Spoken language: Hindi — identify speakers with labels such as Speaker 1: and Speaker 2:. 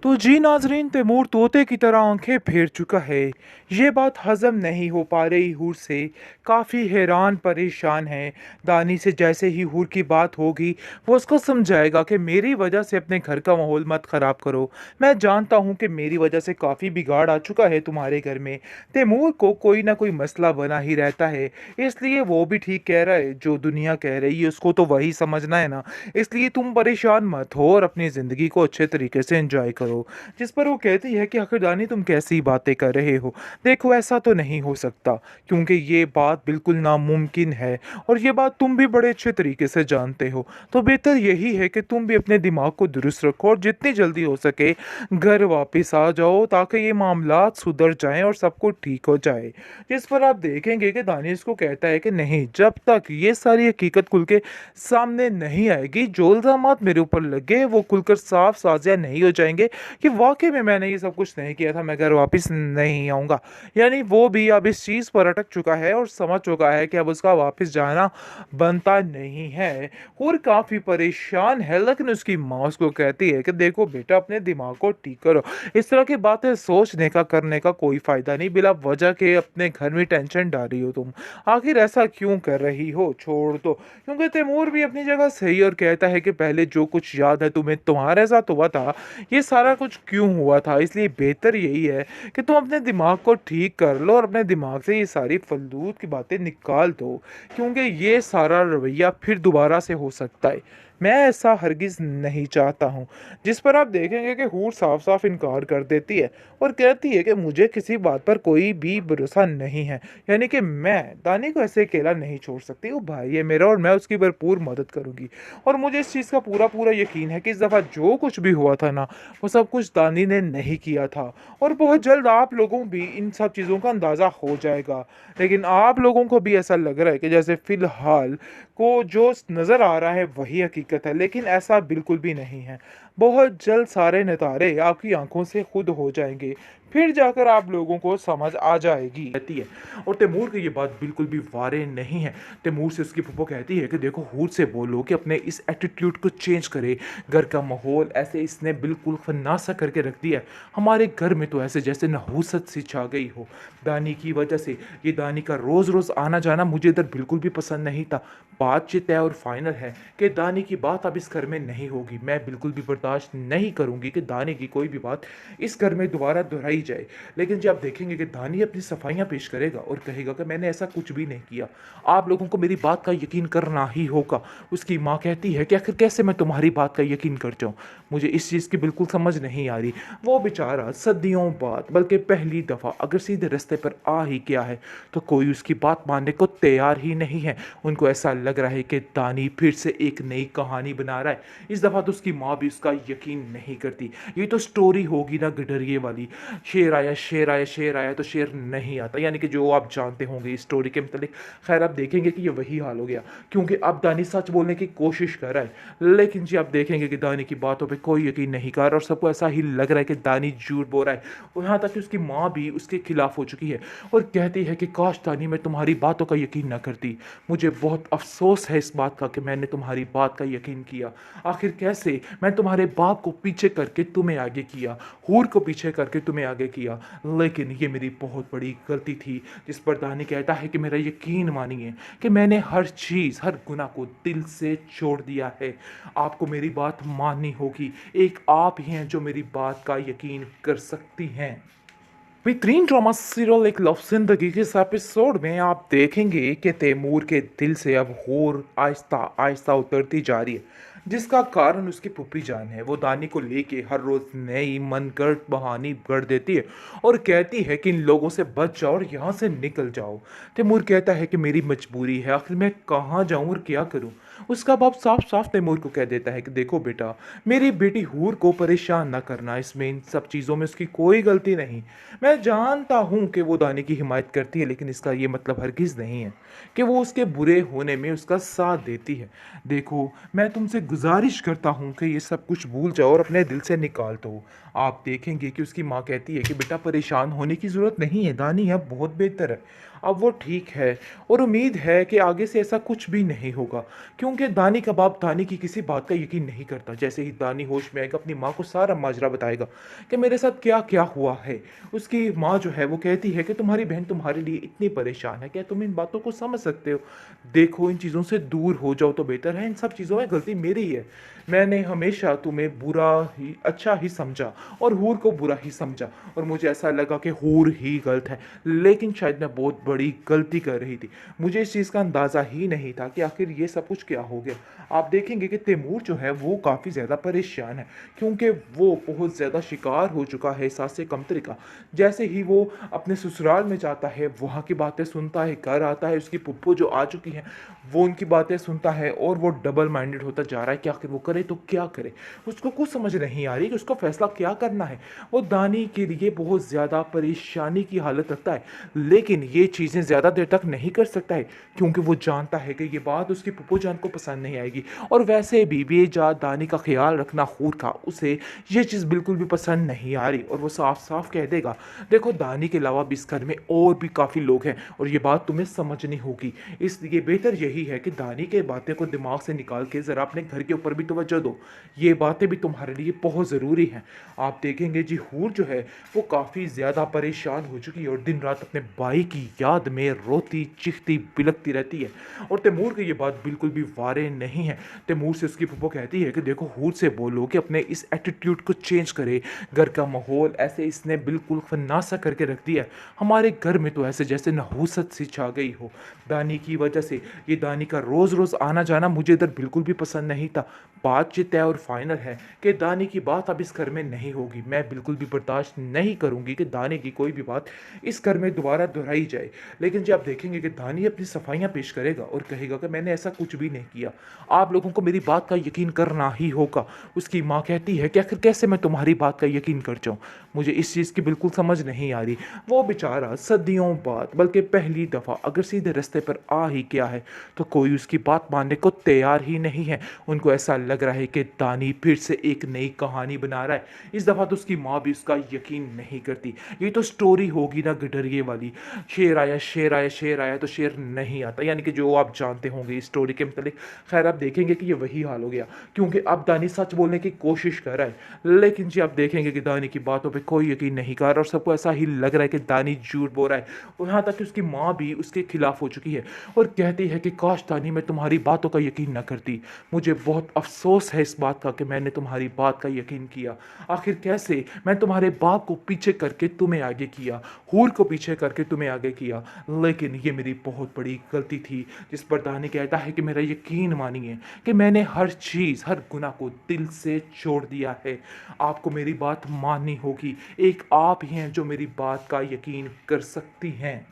Speaker 1: तो जी नाज़रीन, तैमूर तोते की तरह आंखें फेर चुका है। ये बात हज़म नहीं हो पा रही हूर से। काफ़ी हैरान परेशान है। दानी से जैसे ही हूर की बात होगी वो उसको समझाएगा कि मेरी वजह से अपने घर का माहौल मत ख़राब करो। मैं जानता हूँ कि मेरी वजह से काफ़ी बिगाड़ आ चुका है तुम्हारे घर में। तैमूर को कोई ना कोई मसला बना ही रहता है, इसलिए वो भी ठीक कह रहा है। जो दुनिया कह रही है उसको तो वही समझना है ना। इसलिए तुम परेशान मत हो और अपनी ज़िंदगी को अच्छे तरीके से एंजॉय करो। जिस पर वो कहती है कि आखिर दानी तुम कैसी बातें कर रहे हो। देखो, ऐसा तो नहीं हो सकता, क्योंकि ये बात बिल्कुल नामुमकिन है और ये बात तुम भी बड़े अच्छे तरीके से जानते हो। तो बेहतर यही है कि तुम भी अपने दिमाग को दुरुस्त रखो और जितनी जल्दी हो सके घर वापस आ जाओ, ताकि ये मामला सुधर जाएं और सब कुछ ठीक हो जाए। जिस पर आप देखेंगे कि दानिश को कहता है कि नहीं, जब तक ये सारी हकीकत खुल के सामने नहीं आएगी, जो इल्ज़ामात मेरे ऊपर लगे वो खुलकर साफ साजिया नहीं हो जाएंगे कि वाकई में मैंने ये सब कुछ नहीं किया था, मैं घर वापस नहीं आऊँगा। यानी वो भी अब इस चीज़ पर अटक चुका है और समझ चुका है कि अब उसका वापस जाना बनता नहीं है। और काफ़ी परेशान है, लेकिन उसकी माँ उसको कहती है कि देखो बेटा, अपने दिमाग को ठीक करो। इस तरह की बातें सोचने का, करने का कोई फ़ायदा नहीं। बिला वजह के अपने घर में टेंशन डाल रही हो तुम। आखिर ऐसा क्यों कर रही हो? छोड़ दो। क्योंकि तैमूर भी अपनी जगह सही और कहता है कि पहले जो कुछ याद है तुम्हें, तुम्हारे साथ हुआ था, ये सारा कुछ क्यों हुआ था। इसलिए बेहतर यही है कि तुम अपने दिमाग को ठीक कर लो और अपने दिमाग से ये सारी फलूत की बातें निकाल दो, क्योंकि ये सारा रवैया फिर दोबारा से हो सकता है। मैं ऐसा हरगिज़ नहीं चाहता हूँ। जिस पर आप देखेंगे कि हूर साफ साफ इनकार कर देती है और कहती है कि मुझे किसी बात पर कोई भी भरोसा नहीं है। यानी कि मैं दानी को ऐसे अकेला नहीं छोड़ सकती। वो भाई है मेरा और मैं उसकी भरपूर मदद करूंगी। और मुझे इस चीज़ का पूरा पूरा यकीन है कि इस दफ़ा जो कुछ भी हुआ था ना, वो सब कुछ दानी ने नहीं किया था। और बहुत जल्द आप लोगों भी इन सब चीज़ों का अंदाज़ा हो जाएगा। लेकिन आप लोगों को भी ऐसा लग रहा है कि जैसे फ़िलहाल को जो नज़र आ रहा है वही हकीकत है, लेकिन ऐसा बिल्कुल भी नहीं है। बहुत जल्द सारे नतारे आपकी आंखों से खुद हो जाएंगे, फिर जाकर आप लोगों को समझ आ जाएगी कहती है। और तैमूर की ये बात बिल्कुल भी वारे नहीं है। तैमूर से उसकी फूफो कहती है कि देखो, हूर से बोलो कि अपने इस एटीट्यूड को चेंज करे। घर का माहौल ऐसे इसने बिल्कुल फन्नासा करके रख दिया है। हमारे घर में तो ऐसे जैसे नहूसत सी छा गई हो दानी की वजह से। ये दानी का रोज़ रोज़ आना जाना मुझे इधर बिल्कुल भी पसंद नहीं था। बातचीत है और फाइनल है कि दानी की बात अब इस घर में नहीं होगी। मैं बिल्कुल भी बर्दाश्त नहीं करूंगी कि दानी की कोई भी बात इस घर में दोबारा दोहराई जाए। लेकिन जब आप देखेंगे कि दानी अपनी सफाइयां पेश करेगा और कहेगा कि मैंने ऐसा कुछ भी नहीं किया, आप लोगों को मेरी बात का यकीन करना ही होगा। उसकी माँ कहती है कि आखिर कैसे मैं तुम्हारी बात का यकीन कर जाऊँ, मुझे इस चीज़ की बिल्कुल समझ नहीं आ रही। वो बेचारा सदियों बाद, बल्कि पहली दफ़ा अगर सीधे रास्ते पर आ ही गया है, तो कोई उसकी बात मानने को तैयार ही नहीं है। उनको ऐसा लग रहा है कि दानी फिर से एक नई कहानी बना रहा है। इस दफ़ा तो उसकी माँ भी उसका यकीन नहीं करती। ये तो स्टोरी होगी ना गडरिए वाली, शेर आया शेर आया शेर आया तो शेर नहीं आता, यानी कि जो आप जानते होंगे इस स्टोरी के मतलब। खैर, आप देखेंगे कि ये वही हाल हो गया, क्योंकि अब दानी सच बोलने की कोशिश कर रहा है। लेकिन जी आप देखेंगे कि दानी की बातों पर कोई यकीन नहीं कर रहा और सबको ऐसा ही लग रहा है कि दानी झूठ बोल रहा है। और यहाँ तक कि उसकी माँ भी उसके खिलाफ हो चुकी है और कहती है कि काश दानी मैं तुम्हारी बातों का यकीन ना करती। मुझे बहुत अफसोस है इस बात का कि मैंने तुम्हारी बात का यकीन किया। आखिर कैसे मैं तुम्हारे बाप को पीछे करके तुम्हें आगे किया, हूर को पीछे करके तुम्हें आगे किया, लेकिन ये मेरी बहुत बड़ी गलती थी। जिस पर दानी कहता है कि मेरा यकीन मानिए कि मैंने हर चीज़, हर गुनाह को दिल से छोड़ दिया है। आपको मेरी बात माननी होगी। एक आप ही हैं जो मेरी बात का यकीन कर सकती हैं। बेहतरीन ड्रामा सीरियल एक लव जिंदगी के इस एपिसोड में आप देखेंगे कि तैमूर के दिल से अब होर आहिस्ता आहिस्ता उतरती जा रही है, जिसका कारण उसकी पुप्पी जान है। वो दानी को लेके हर रोज़ नई मनगढ़ंत बहानी गढ़ देती है और कहती है कि इन लोगों से बच जाओ और यहाँ से निकल जाओ। तैमूर कहता है कि मेरी मजबूरी है, आखिर मैं कहाँ जाऊँ और क्या करूँ। उसका बाप साफ साफ तैमूर को कह देता है कि देखो बेटा, मेरी बेटी हूर को परेशान ना करना, इसमें इन सब चीज़ों में उसकी कोई गलती नहीं। मैं जानता हूँ कि वो दानी की हिमायत करती है, लेकिन इसका ये मतलब हरगिज़ नहीं है कि वो उसके बुरे होने में उसका साथ देती है। देखो, मैं तुमसे गुजारिश करता हूँ कि ये सब कुछ भूल जाओ और अपने दिल से निकाल दो। आप देखेंगे कि उसकी माँ कहती है कि बेटा परेशान होने की ज़रूरत नहीं है, दानी अब बहुत बेहतर है। अब वो ठीक है और उम्मीद है कि आगे से ऐसा कुछ भी नहीं होगा, क्योंकि दानी का बाप दानी की किसी बात का यकीन नहीं करता। जैसे ही दानी होश में आएगा अपनी माँ को सारा माजरा बताएगा कि मेरे साथ क्या क्या हुआ है। उसकी माँ जो है वो कहती है कि तुम्हारी बहन तुम्हारे लिए इतनी परेशान है, क्या तुम इन बातों को समझ सकते हो? देखो, इन चीज़ों से दूर हो जाओ तो बेहतर है। इन सब चीज़ों में गलती मेरी है। मैंने हमेशा तुम्हें बुरा ही अच्छा ही समझा और हूर को बुरा ही समझा, और मुझे ऐसा लगा कि हूर ही गलत है, लेकिन शायद मैं बहुत बड़ी गलती कर रही थी। मुझे इस चीज़ का अंदाज़ा ही नहीं था कि आखिर ये सब कुछ क्या हो गया। आप देखेंगे कि तैमूर जो है वो काफ़ी ज़्यादा परेशान है, क्योंकि वो बहुत ज़्यादा शिकार हो चुका है एहसास कमतरी का। जैसे ही वो अपने ससुराल में जाता है, वहाँ की बातें सुनता है, घर आता है, उसकी पुप्पो जो आ चुकी हैं वो उनकी बातें सुनता है, और वो डबल माइंडेड होता जा रहा है कि आखिर वो करे तो क्या करे। उसको कुछ समझ नहीं आ रही कि उसको फैसला क्या करना है। वो दानी के लिए बहुत ज़्यादा परेशानी की हालत रखता है, लेकिन ये चीज़ें ज़्यादा देर तक नहीं कर सकता है, क्योंकि वो जानता है कि ये बात उसकी पुप्पो जान को पसंद नहीं आएगी। और वैसे भी बेजा दानी का ख्याल रखना हूर का, उसे ये चीज़ बिल्कुल भी पसंद नहीं आ रही, और वो साफ साफ कह देगा, देखो दानी के अलावा भी इस घर में और भी काफ़ी लोग हैं और ये बात तुम्हें समझनी होगी। इसलिए बेहतर यही है कि दानी के बातें को दिमाग से निकाल के ज़रा अपने घर के ऊपर भी तवज्जो दो। ये बातें भी तुम्हारे लिए बहुत ज़रूरी हैं। आप देखेंगे जी, हूर जो है वो काफ़ी ज़्यादा परेशान हो चुकी है और दिन रात अपने भाई की याद में रोती चीखती बिलकती रहती है। और तैमूर की ये बात बिल्कुल भी वारे नहीं है। तैमूर से उसकी फूफो कहती है कि देखो, हूर से बोलो कि अपने इस एटीट्यूड को चेंज करे। घर का माहौल ऐसे इसने बिल्कुल फन्नासा करके रख दिया है। हमारे घर में तो ऐसे जैसे नहूसत सी छा गई हो दानी की वजह से। ये दानी का रोज़ रोज़ आना जाना मुझे इधर बिल्कुल भी पसंद नहीं था। बात ये तय और फाइनल है कि दानी की बात अब इस घर में नहीं होगी। मैं बिल्कुल भी बर्दाश्त नहीं करूंगी कि दानी की कोई भी बात इस घर में दोबारा दोहराई जाए। लेकिन जब आप देखेंगे कि दानी अपनी सफाइयाँ पेश करेगा और कहेगा कि मैंने ऐसा कुछ भी नहीं किया, आप लोगों को मेरी बात का यकीन करना ही होगा। उसकी माँ कहती है कि आखिर कैसे मैं तुम्हारी बात का यकीन कर जाऊँ, मुझे इस चीज़ की बिल्कुल समझ नहीं आ रही। वो बेचारा सदियों बाद, बल्कि पहली दफ़ा अगर सीधे रास्ते पर आ ही गया है तो कोई उसकी बात मानने को तैयार ही नहीं है। उनको ऐसा लग रहा है कि दानी फिर से एक नई कहानी बना रहा है। इस दफ़ा तो उसकी माँ भी उसका यकीन नहीं करती। ये तो स्टोरी होगी ना गडरिए वाली, शेर आया शेर आया शेर आया तो शेर नहीं आता, यानी कि जो आप जानते होंगे इस स्टोरी के मतलब। खैर, आप देखेंगे कि ये वही हाल हो गया, क्योंकि अब दानी सच बोलने की कोशिश कर रहा है, लेकिन जी आप देखेंगे कि दानी की बातों पे कोई यकीन नहीं कर रहा और सबको ऐसा ही लग रहा है कि दानी झूठ बोल रहा है। और यहाँ तक कि उसकी माँ भी उसके खिलाफ हो चुकी है और कहती है कि काश दानी मैं तुम्हारी बातों का यकीन न करती। मुझे बहुत अफसोस है इस बात का कि मैंने तुम्हारी बात का यकीन किया। आखिर कैसे मैं तुम्हारे बाप को पीछे करके तुम्हें आगे किया, हूर को पीछे करके तुम्हें आगे किया, लेकिन ये मेरी बहुत बड़ी गलती थी। जिस पर दानी कहता है कि मेरा यकीन मानिए कि मैंने हर चीज़ हर गुनाह को दिल से छोड़ दिया है। आपको मेरी बात माननी होगी, एक आप ही हैं जो मेरी बात का यकीन कर सकती हैं।